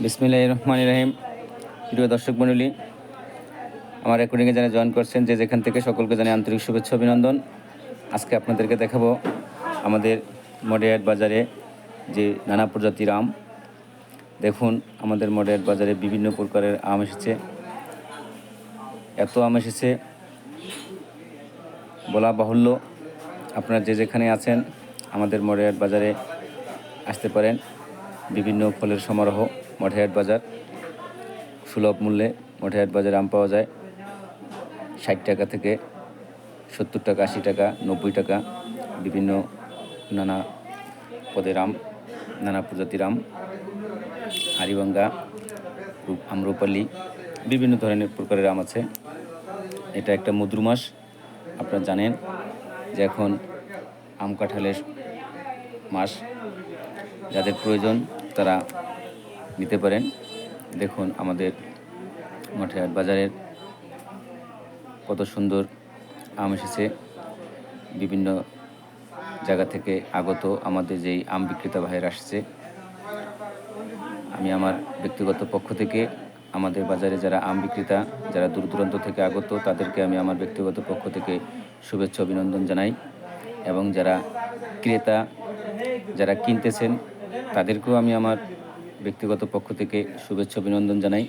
বিসমিল্লাহির রহমানির রহিম। প্রিয় দর্শক মণ্ডলী, আমার রেকর্ডিংয়ে যারা জয়েন করছেন যে যেখান থেকে সকলকে জানাই আন্তরিক শুভেচ্ছা অভিনন্দন। আজকে আপনাদেরকে দেখাবো আমাদের মডেয়ার বাজারে যে নানা প্রজাতির আম। দেখুন, আমাদের মডেয়ার বাজারে বিভিন্ন প্রকারের আম এসেছে। এত আম এসেছে বলা বাহুল্য। আপনারা যে যেখানে আছেন আমাদের মডেয়ার বাজারে আসতে পারেন। বিভিন্ন ফলের সমারোহ মডেয়ার বাজার। সুলভ মূল্যে মডেয়ার বাজারে আম পাওয়া যায় 60 টাকা থেকে 70 টাকা, 80 টাকা, 90 টাকা। বিভিন্ন নানা পদের আম, নানা প্রজাতির আম, হাড়িভাঙ্গা, আম্রপালি, বিভিন্ন ধরনের প্রকারের আম আছে। এটা একটা মধুর মাস। আপনারা জানেন যে এখন আম কাঁঠালের মাস। যাদের প্রয়োজন তারা নিতে পারেন। দেখুন আমাদের মডেয়ার বাজারের কত সুন্দর আম এসেছে। বিভিন্ন জায়গা থেকে আগত আমাদের যেই আম বিক্রেতা ভাইয়েরা আসছে, আমি আমার ব্যক্তিগত পক্ষ থেকে আমাদের বাজারে যারা আম বিক্রেতা, যারা দূর দূরান্ত থেকে আগত, তাদেরকে আমি আমার ব্যক্তিগত পক্ষ থেকে শুভেচ্ছা অভিনন্দন জানাই। এবং যারা ক্রেতা, যারা কিনতেছেন, তাদেরকেও আমি আমার ব্যক্তিগত পক্ষ থেকে শুভেচ্ছা অভিনন্দন জানাই।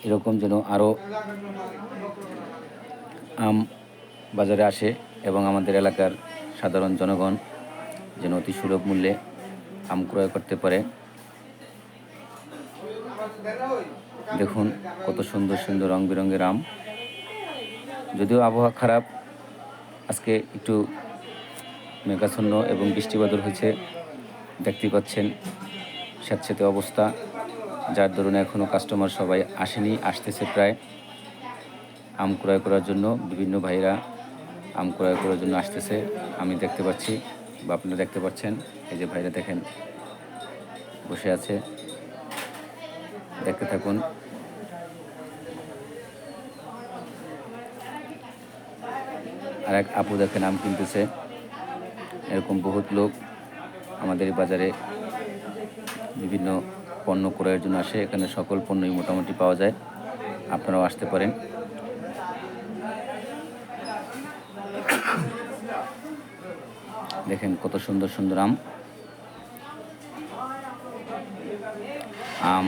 এরকম যেন আরও আম বাজারে আসে এবং আমাদের এলাকার সাধারণ জনগণ যেন অতি সুলভ মূল্যে আম ক্রয় করতে পারে। দেখুন কত সুন্দর সুন্দর রং বেরঙের আম। যদিও আবহাওয়া খারাপ, আজকে একটু মেঘাচ্ছন্ন এবং বৃষ্টিবাদল হয়েছে, দেখতে পাচ্ছেন স্যাঁতস্যাঁতে অবস্থা, যার দরুন এখনও কাস্টমার সবাই আসেনি, আসতেছে প্রায় আম ক্রয় করার জন্য। বিভিন্ন ভাইরা আম ক্রয় করার জন্য আসতেছে, আমি দেখতে পাচ্ছি বা আপনারা দেখতে পাচ্ছেন। এই যে ভাইরা দেখেন বসে আছে, দেখতে থাকুন। আর এক আপু দেখেন আম কিনতেছে। এরকম বহুত লোক আমাদের বাজারে বিভিন্ন পণ্য ক্রয়ের জন্য আসে। এখানে সকল পণ্যই মোটামুটি পাওয়া যায়, আপনারাও আসতে পারেন। দেখেন কত সুন্দর সুন্দর আম। আম,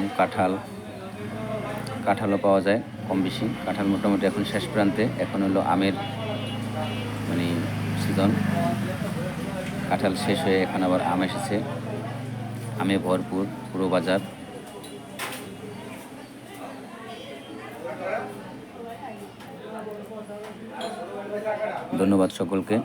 কাঁঠালও পাওয়া যায় কম বেশি। কাঁঠাল মোটামুটি এখন শেষ প্রান্তে, এখন হলো আমের সিজন। কাঁঠাল শেষ হয়ে এখন আবার আম এসেছে, আমে ভরপুর পুরো বাজার। ধন্যবাদ সকলকে।